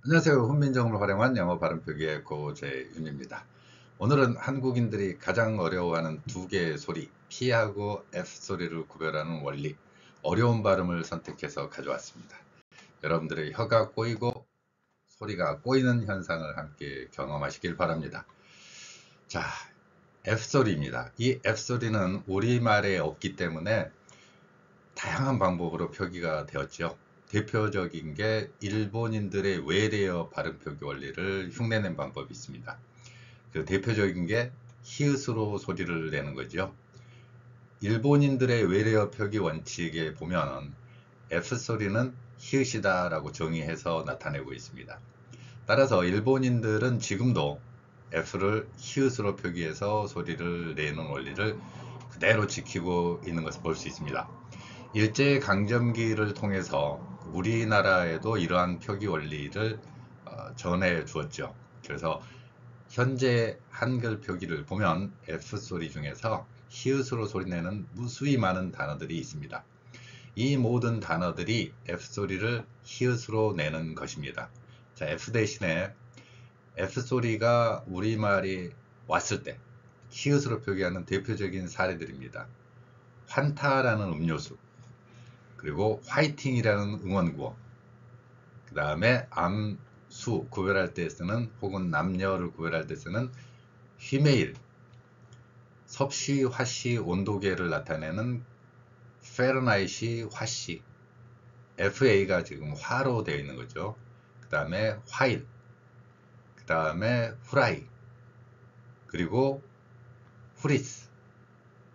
안녕하세요. 훈민정음을 활용한 영어 발음 표기의 고재윤입니다. 오늘은 한국인들이 가장 어려워하는 두 개의 소리, P하고 F 소리를 구별하는 원리, 어려운 발음을 선택해서 가져왔습니다. 여러분들의 혀가 꼬이고 소리가 꼬이는 현상을 함께 경험하시길 바랍니다. 자, F 소리입니다. 이 F 소리는 우리말에 없기 때문에 다양한 방법으로 표기가 되었죠. 대표적인 게 일본인들의 외래어 발음 표기 원리를 흉내낸 방법이 있습니다. 그 대표적인 게 히읗으로 소리를 내는 거죠. 일본인들의 외래어 표기 원칙에 보면 F 소리는 히읗이다 라고 정의해서 나타내고 있습니다. 따라서 일본인들은 지금도 F를 히읗으로 표기해서 소리를 내는 원리를 그대로 지키고 있는 것을 볼 수 있습니다. 일제강점기를 통해서 우리나라에도 이러한 표기 원리를 전해 주었죠. 그래서 현재 한글 표기를 보면 F 소리 중에서 히읗으로 소리내는 무수히 많은 단어들이 있습니다. 이 모든 단어들이 F 소리를 히읗으로 내는 것입니다. 자, F 대신에 F 소리가 우리말이 왔을 때 히읗으로 표기하는 대표적인 사례들입니다. 환타라는 음료수, 그리고 화이팅이라는 응원구어, 그 다음에 암수 구별할 때 쓰는, 혹은 남녀를 구별할 때 쓰는 휘메일, 섭씨, 화씨, 온도계를 나타내는 페르나이시, 화씨, FA가 지금 화로 되어 있는 거죠. 그 다음에 화일, 그 다음에 후라이, 그리고 후리스,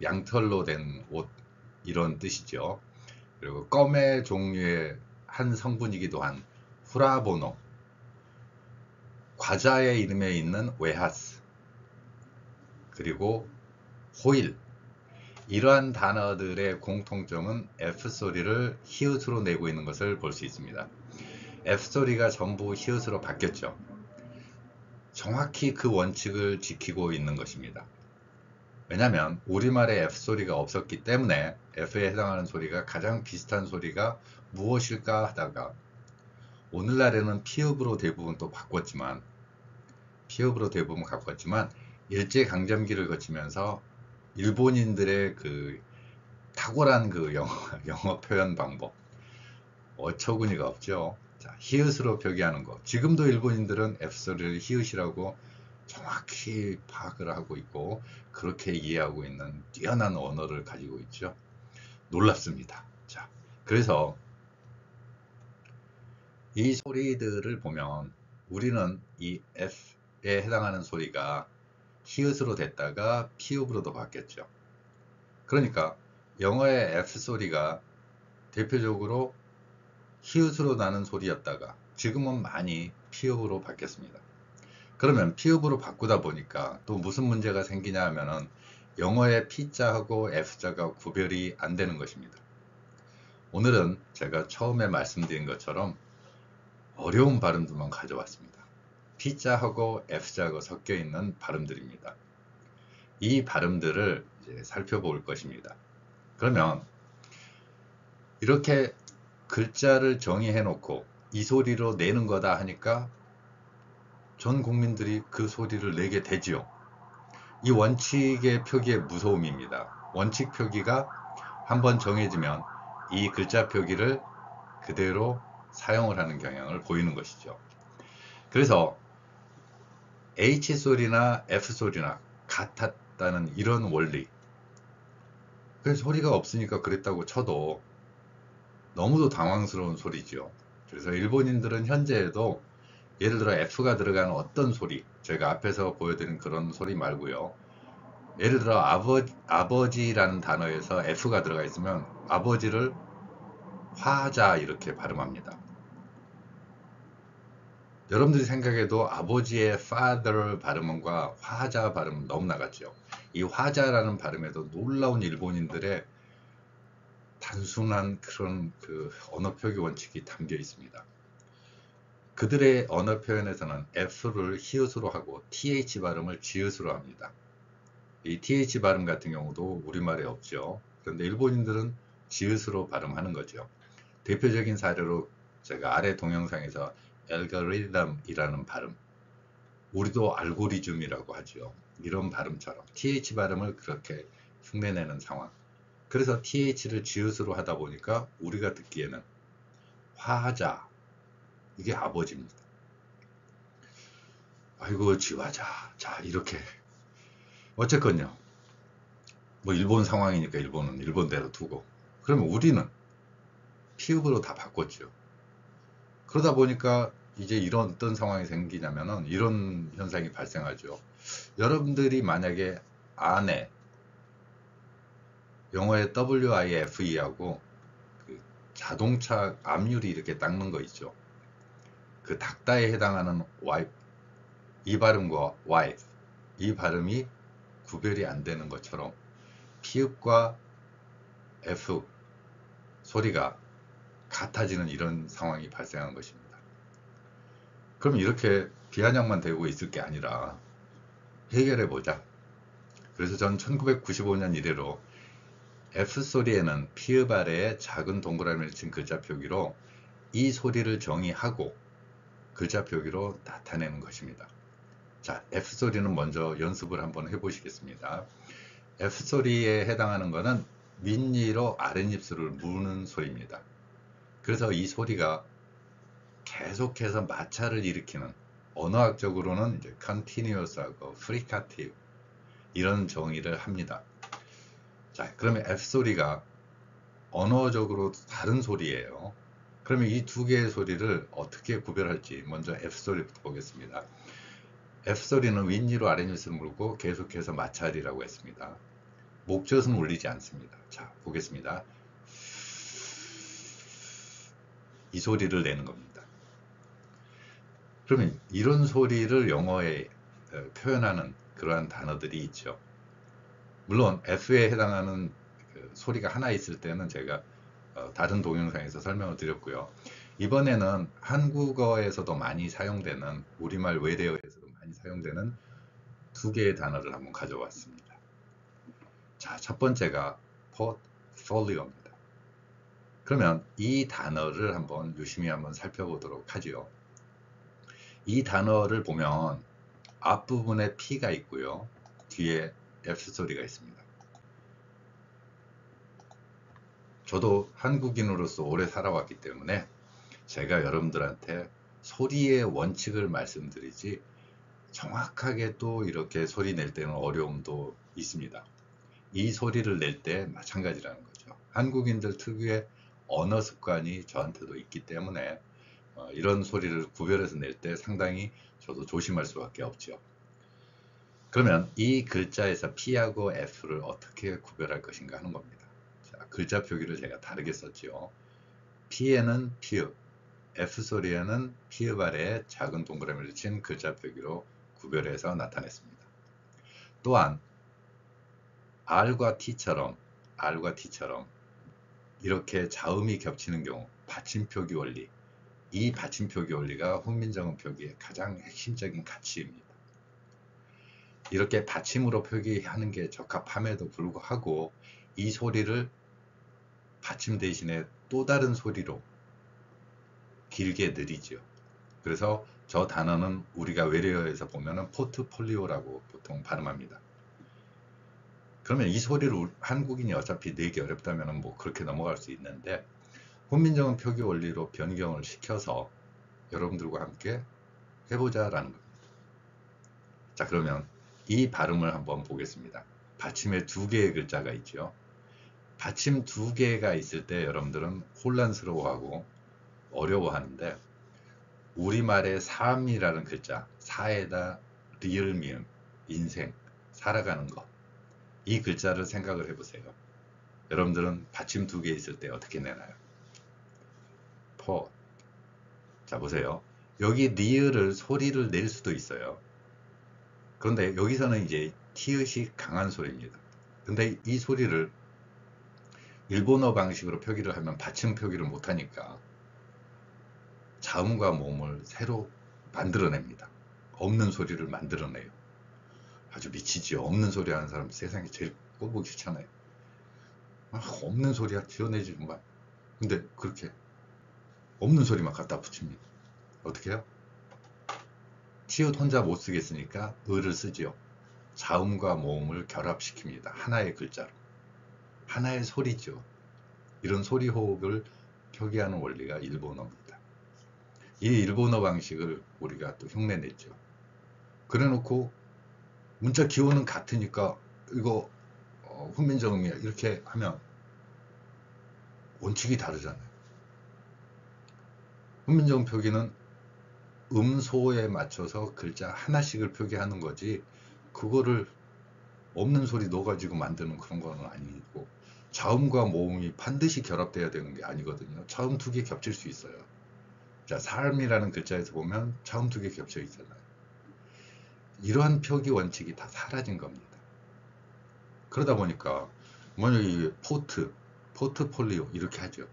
양털로 된 옷, 이런 뜻이죠. 그리고 껌의 종류의 한 성분이기도 한 후라보노, 과자의 이름에 있는 웨하스, 그리고 호일, 이러한 단어들의 공통점은 F 소리를 히읗으로 내고 있는 것을 볼 수 있습니다. F 소리가 전부 히읗으로 바뀌었죠. 정확히 그 원칙을 지키고 있는 것입니다. 왜냐하면 우리말에 F 소리가 없었기 때문에 F에 해당하는 소리가 가장 비슷한 소리가 무엇일까 하다가 오늘날에는 피읍으로 대부분 또 바꿨지만 일제강점기를 거치면서 일본인들의 그 탁월한 그 영어 표현 방법, 어처구니가 없죠. 자, 히읗으로 표기하는 거. 지금도 일본인들은 F 소리를 히읗이라고 정확히 파악을 하고 있고 그렇게 이해하고 있는 뛰어난 언어를 가지고 있죠. 놀랍습니다. 자, 그래서 이 소리들을 보면 우리는 이 F에 해당하는 소리가 히읗으로 됐다가 피읍으로도 바뀌었죠. 그러니까 영어의 F 소리가 대표적으로 히읗으로 나는 소리였다가 지금은 많이 피읍으로 바뀌었습니다. 그러면 피읍으로 바꾸다 보니까 또 무슨 문제가 생기냐 하면은 영어의 P자하고 F자가 구별이 안 되는 것입니다. 오늘은 제가 처음에 말씀드린 것처럼 어려운 발음들만 가져왔습니다. P자하고 F자가 섞여 있는 발음들입니다. 이 발음들을 이제 살펴볼 것입니다. 그러면 이렇게 글자를 정의해 놓고 이 소리로 내는 거다 하니까 전 국민들이 그 소리를 내게 되지요. 이 원칙의 표기의 무서움입니다. 원칙 표기가 한번 정해지면 이 글자 표기를 그대로 사용을 하는 경향을 보이는 것이죠. 그래서 H 소리나 F 소리나 같았다는 이런 원리, 그 소리가 없으니까 그랬다고 쳐도 너무도 당황스러운 소리죠. 그래서 일본인들은 현재에도 예를 들어 F가 들어가는 어떤 소리, 제가 앞에서 보여드린 그런 소리 말고요. 예를 들어 아버지라는 단어에서 F가 들어가 있으면 아버지를 화자 이렇게 발음합니다. 여러분들이 생각해도 아버지의 father 발음과 화자 발음은 너무 나갔죠. 이 화자라는 발음에도 놀라운 일본인들의 단순한 그런 그 언어 표기 원칙이 담겨 있습니다. 그들의 언어 표현에서는 F를 히읗으로 하고 TH 발음을 지읒으로 합니다. 이 TH 발음 같은 경우도 우리말에 없죠. 그런데 일본인들은 지읒으로 발음하는 거죠. 대표적인 사례로 제가 아래 동영상에서 알고리즘이라는 발음, 우리도 알고리즘이라고 하죠. 이런 발음처럼 th 발음을 그렇게 흉내내는 상황. 그래서 th를 지읒으로 하다 보니까 우리가 듣기에는 화자, 이게 아버지입니다. 아이고 지화자, 자 이렇게 어쨌건요. 뭐 일본 상황이니까 일본은 일본대로 두고, 그러면 우리는 피읍으로 다 바꿨죠. 그러다 보니까 이제 이런 어떤 상황이 생기냐면은 이런 현상이 발생하죠. 여러분들이 만약에 안에 영어의 WIFE하고 그 자동차 앞유리 이렇게 닦는 거 있죠. 그 닦다에 해당하는 wipe, 이 발음과 wife, 이 발음이 구별이 안 되는 것처럼 피읍과 F 소리가 같아지는 이런 상황이 발생한 것입니다. 그럼 이렇게 비아냥만 되고 있을 게 아니라 해결해 보자. 그래서 전 1995년 이래로 F 소리에는 피읍 아래에 작은 동그라미를 친 글자 표기로 이 소리를 정의하고 글자 표기로 나타내는 것입니다. 자, F 소리는 먼저 연습을 한번 해보시겠습니다. F 소리에 해당하는 것은 윗니로 아랫입술을 무는 소리입니다. 그래서 이 소리가 계속해서 마찰을 일으키는, 언어학적으로는 이제 continuous하고 fricative 이런 정의를 합니다. 자, 그러면 F 소리가 언어적으로 다른 소리예요. 그러면 이 두 개의 소리를 어떻게 구별할지 먼저 F 소리부터 보겠습니다. F 소리는 윗니로 아랫입술을 물고 계속해서 마찰이라고 했습니다. 목젖은 울리지 않습니다. 자, 보겠습니다. 이 소리를 내는 겁니다. 그러면 이런 소리를 영어에 표현하는 그러한 단어들이 있죠. 물론 F에 해당하는 그 소리가 하나 있을 때는 제가 다른 동영상에서 설명을 드렸고요. 이번에는 한국어에서도 많이 사용되는, 우리말 외래어에서도 많이 사용되는 두 개의 단어를 한번 가져왔습니다. 자, 첫 번째가 portfolio입니다. 그러면 이 단어를 한번 유심히 한번 살펴보도록 하지요. 이 단어를 보면 앞부분에 P가 있고요. 뒤에 F 소리가 있습니다. 저도 한국인으로서 오래 살아왔기 때문에 제가 여러분들한테 소리의 원칙을 말씀드리지, 정확하게 또 이렇게 소리 낼 때는 어려움도 있습니다. 이 소리를 낼 때 마찬가지라는 거죠. 한국인들 특유의 언어 습관이 저한테도 있기 때문에 이런 소리를 구별해서 낼 때 상당히 저도 조심할 수밖에 없죠. 그러면 이 글자에서 P하고 F를 어떻게 구별할 것인가 하는 겁니다. 자, 글자 표기를 제가 다르게 썼죠. P에는 피읍, F 소리에는 피읍 아래에 작은 동그라미를 친 글자 표기로 구별해서 나타냈습니다. 또한 R과 T처럼 이렇게 자음이 겹치는 경우 받침표기 원리, 이 받침표기 원리가 훈민정음 표기의 가장 핵심적인 가치입니다. 이렇게 받침으로 표기하는 게 적합함에도 불구하고 이 소리를 받침 대신에 또 다른 소리로 길게 느리죠. 그래서 저 단어는 우리가 외래어에서 보면은 포트폴리오라고 보통 발음합니다. 그러면 이 소리를 한국인이 어차피 내기 어렵다면 뭐 그렇게 넘어갈 수 있는데, 훈민정음 표기 원리로 변경을 시켜서 여러분들과 함께 해보자라는 겁니다. 자, 그러면 이 발음을 한번 보겠습니다. 받침에 두 개의 글자가 있죠. 받침 두 개가 있을 때 여러분들은 혼란스러워하고 어려워하는데, 우리말의 삶이라는 글자, 사에다 리을 미음, 인생, 살아가는 것, 이 글자를 생각을 해보세요. 여러분들은 받침 두 개 있을 때 어떻게 내나요? 자, 보세요. 여기 리을을 소리를 낼 수도 있어요. 그런데 여기서는 이제 티읕이 강한 소리입니다. 근데 이 소리를 일본어 방식으로 표기를 하면 받침 표기를 못하니까 자음과 모음을 새로 만들어냅니다. 없는 소리를 만들어내요. 아주 미치지요. 없는 소리 하는 사람 세상에 제일 꼴보기 싫잖아요. 없는 소리야 지어내지 정말. 근데 그렇게 없는 소리만 갖다 붙입니다. 어떻게 해요? 티읕 혼자 못 쓰겠으니까 을을 쓰지요. 자음과 모음을 결합시킵니다. 하나의 글자로. 하나의 소리죠. 이런 소리 호흡을 표기하는 원리가 일본어입니다. 이 일본어 방식을 우리가 또 흉내냈죠. 그래 놓고 문자 기호는 같으니까 이거 훈민정음이야 이렇게 하면 원칙이 다르잖아요. 훈민정음 표기는 음소에 맞춰서 글자 하나씩을 표기하는 거지 그거를 없는 소리 넣어가지고 만드는 그런 거는 아니고 자음과 모음이 반드시 결합돼야 되는 게 아니거든요. 자음 두 개 겹칠 수 있어요. 자, 삶이라는 글자에서 보면 자음 두 개 겹쳐 있잖아요. 이러한 표기 원칙이 다 사라진 겁니다. 그러다 보니까 만약에 포트폴리오 이렇게 하죠.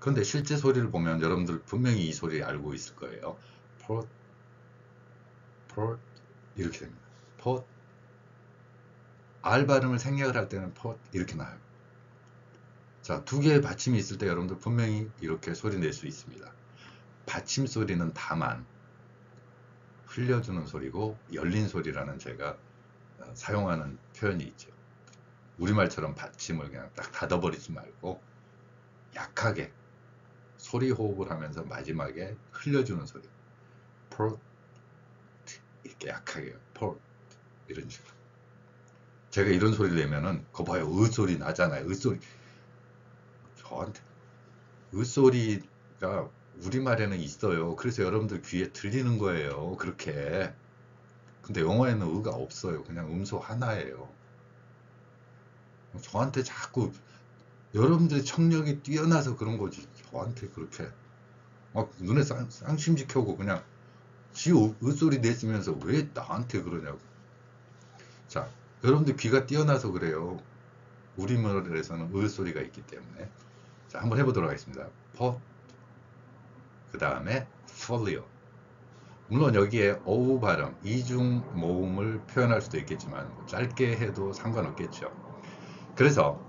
그런데 실제 소리를 보면 여러분들 분명히 이 소리 알고 있을 거예요. 포트 이렇게 됩니다. 포트 R 발음을 생략을 할 때는 포트 이렇게 나와요. 자, 두 개의 받침이 있을 때 여러분들 분명히 이렇게 소리 낼 수 있습니다. 받침 소리는 다만 흘려주는 소리고 열린 소리라는 제가 사용하는 표현이 있죠. 우리말처럼 받침을 그냥 딱 닫아버리지 말고 약하게 소리 호흡을 하면서 마지막에 흘려주는 소리 포트 이렇게 약하게 포트 이런 식으로 제가 이런 소리를 내면은 거 봐요 으소리 나잖아요. 으소리 저한테 으소리가 우리말에는 있어요. 그래서 여러분들 귀에 들리는 거예요. 그렇게 근데 영어에는 으가 없어요. 그냥 음소 하나예요. 저한테 자꾸 여러분들의 청력이 뛰어나서 그런 거지 저한테 그렇게 막 눈에 쌍심지 켜고 그냥 지 으소리 냈으면서 왜 나한테 그러냐고. 자, 여러분들 귀가 뛰어나서 그래요. 우리말에서는 으소리가 있기 때문에. 자, 한번 해보도록 하겠습니다. 그 다음에 folio. 물론 여기에 어우 발음, 이중 모음을 표현할 수도 있겠지만 짧게 해도 상관없겠죠. 그래서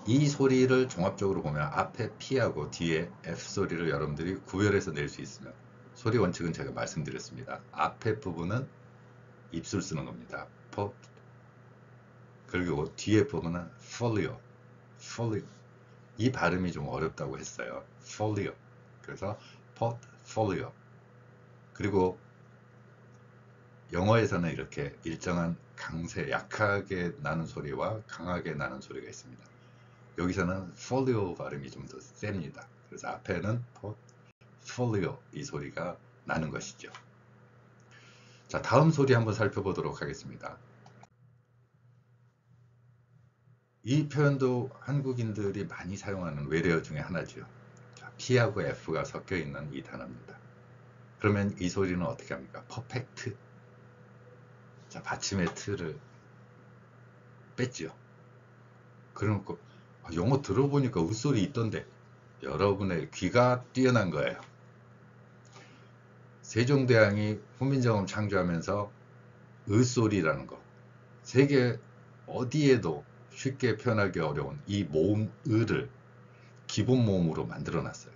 이 소리를 종합적으로 보면 앞에 P하고 뒤에 F 소리를 여러분들이 구별해서 낼 수 있으면 소리 원칙은 제가 말씀드렸습니다. 앞에 부분은 입술 쓰는 겁니다. 그리고 뒤에 부분은 folio. 이 발음이 좀 어렵다고 했어요. folio. 그래서 portfolio. 그리고 영어에서는 이렇게 일정한 강세, 약하게 나는 소리와 강하게 나는 소리가 있습니다. 여기서는 folio 발음이 좀 더 셉니다. 그래서 앞에는 portfolio 이 소리가 나는 것이죠. 자, 다음 소리 한번 살펴보도록 하겠습니다. 이 표현도 한국인들이 많이 사용하는 외래어 중에 하나죠. 자, P하고 F가 섞여 있는 이 단어입니다. 그러면 이 소리는 어떻게 합니까? 퍼펙트. 자, 받침의 트를 뺐죠. 그러고 영어 들어보니까 웃소리 있던데 여러분의 귀가 뛰어난 거예요. 세종대왕이 훈민정음 창조하면서 으소리라는 거 세계 어디에도 쉽게 표현하기 어려운 이 모음 으를 기본 모음으로 만들어 놨어요.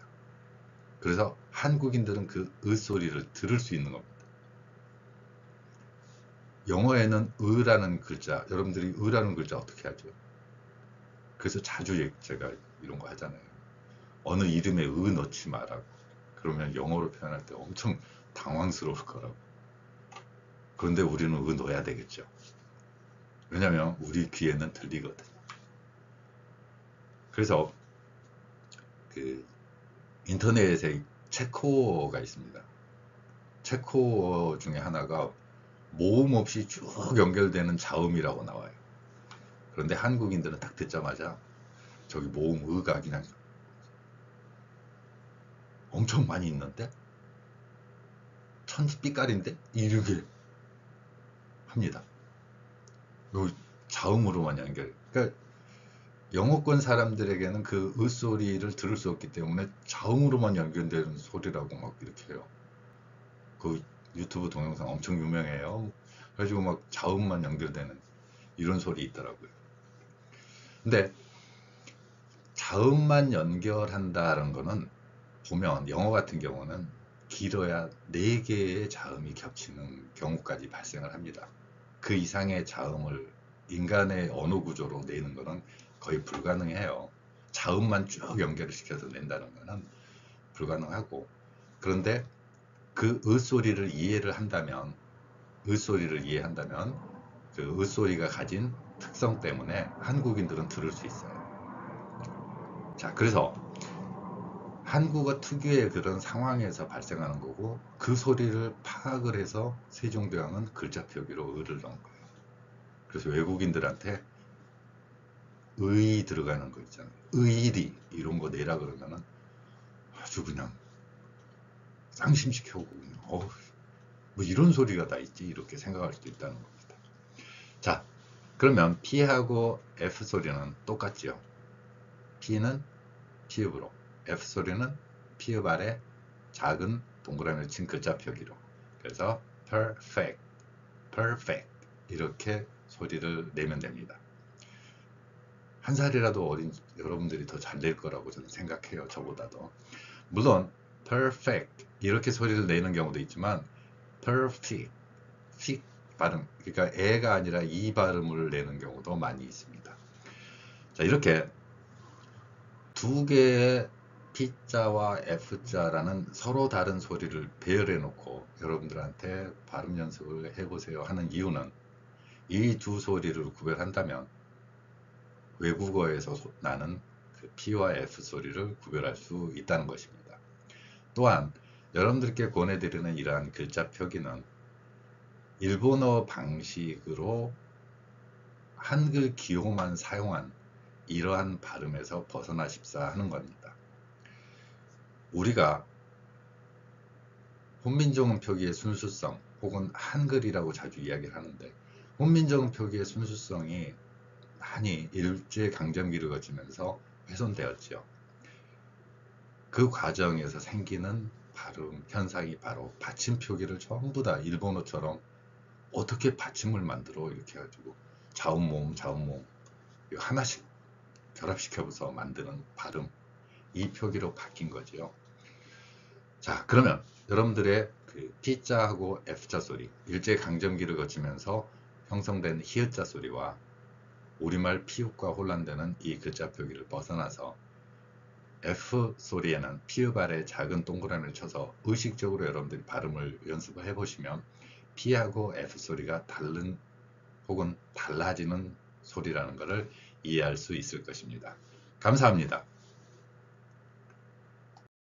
그래서 한국인들은 그 으소리를 들을 수 있는 겁니다. 영어에는 으라는 글자, 여러분들이 으라는 글자 어떻게 하죠? 그래서 자주 제가 이런 거 하잖아요. 어느 이름에 으 넣지 말라고. 그러면 영어로 표현할 때 엄청 당황스러울 거라고. 그런데 우리는 으 넣어야 되겠죠. 왜냐면 우리 귀에는 들리거든. 그래서 그 인터넷에 체코어가 있습니다. 체코어 중에 하나가 모음 없이 쭉 연결되는 자음이라고 나와요. 그런데 한국인들은 딱 듣자마자 저기 모음 으가 그냥 엄청 많이 있는데 천지빛깔인데 이렇게 합니다. 요 자음으로만 연결. 그러니까 영어권 사람들에게는 그 으소리를 들을 수 없기 때문에 자음으로만 연결되는 소리라고 막 이렇게 해요. 그 유튜브 동영상 엄청 유명해요. 그래가지고 막 자음만 연결되는 이런 소리 있더라고요. 근데 자음만 연결한다는 거는 보면 영어 같은 경우는 길어야 4개의 자음이 겹치는 경우까지 발생을 합니다. 그 이상의 자음을 인간의 언어 구조로 내는 것은 거의 불가능해요. 자음만 쭉 연결을 시켜서 낸다는 것은 불가능하고, 그런데 그 으소리를 이해를 한다면, 으소리를 이해한다면 그 으소리가 가진 특성 때문에 한국인들은 들을 수 있어요. 자, 그래서 한국어 특유의 그런 상황에서 발생하는 거고, 그 소리를 파악을 해서 세종대왕은 글자 표기로 의를 넣은 거예요. 그래서 외국인들한테 의 들어가는 거 있잖아요. 의리 이런 거 내라 그러면은 아주 그냥 쌍심시켜오고 그냥 뭐 이런 소리가 다 있지 이렇게 생각할 수도 있다는 겁니다. 자, 그러면 P하고 F 소리는 똑같죠. P는 피읍으로, F 소리는 피읍 아래 작은 동그라미를 친 글자 표기로. 그래서 perfect, perfect 이렇게 소리를 내면 됩니다. 한 살이라도 어린 여러분들이 더 잘 낼 거라고 저는 생각해요. 저보다도. 물론 perfect 이렇게 소리를 내는 경우도 있지만 perfect, 픽 발음, 그러니까 에가 아니라 이 발음을 내는 경우도 많이 있습니다. 자, 이렇게 두 개의 P자와 F자라는 서로 다른 소리를 배열해 놓고 여러분들한테 발음 연습을 해보세요 하는 이유는, 이 두 소리를 구별한다면 외국어에서 나는 그 P와 F 소리를 구별할 수 있다는 것입니다. 또한 여러분들께 권해드리는 이러한 글자 표기는 일본어 방식으로 한글 기호만 사용한 이러한 발음에서 벗어나십사 하는 겁니다. 우리가 훈민정음 표기의 순수성 혹은 한글이라고 자주 이야기를 하는데, 훈민정음 표기의 순수성이 많이 일제강점기를 거치면서 훼손되었죠. 그 과정에서 생기는 발음 현상이 바로 받침 표기를 전부 다 일본어처럼 어떻게 받침을 만들어 이렇게 해가지고 자음모음 자음모음 하나씩 결합시켜서 만드는 발음, 이 표기로 바뀐 거죠. 자, 그러면 여러분들의 그 P자하고 F자 소리, 일제강점기를 거치면서 형성된 히읗자 소리와 우리말 피읍과 혼란되는 이 글자 표기를 벗어나서 F 소리에는 피읍 아래 작은 동그라미를 쳐서 의식적으로 여러분들이 발음을 연습을 해보시면 P하고 F 소리가 다른 혹은 달라지는 소리라는 것을 이해할 수 있을 것입니다. 감사합니다.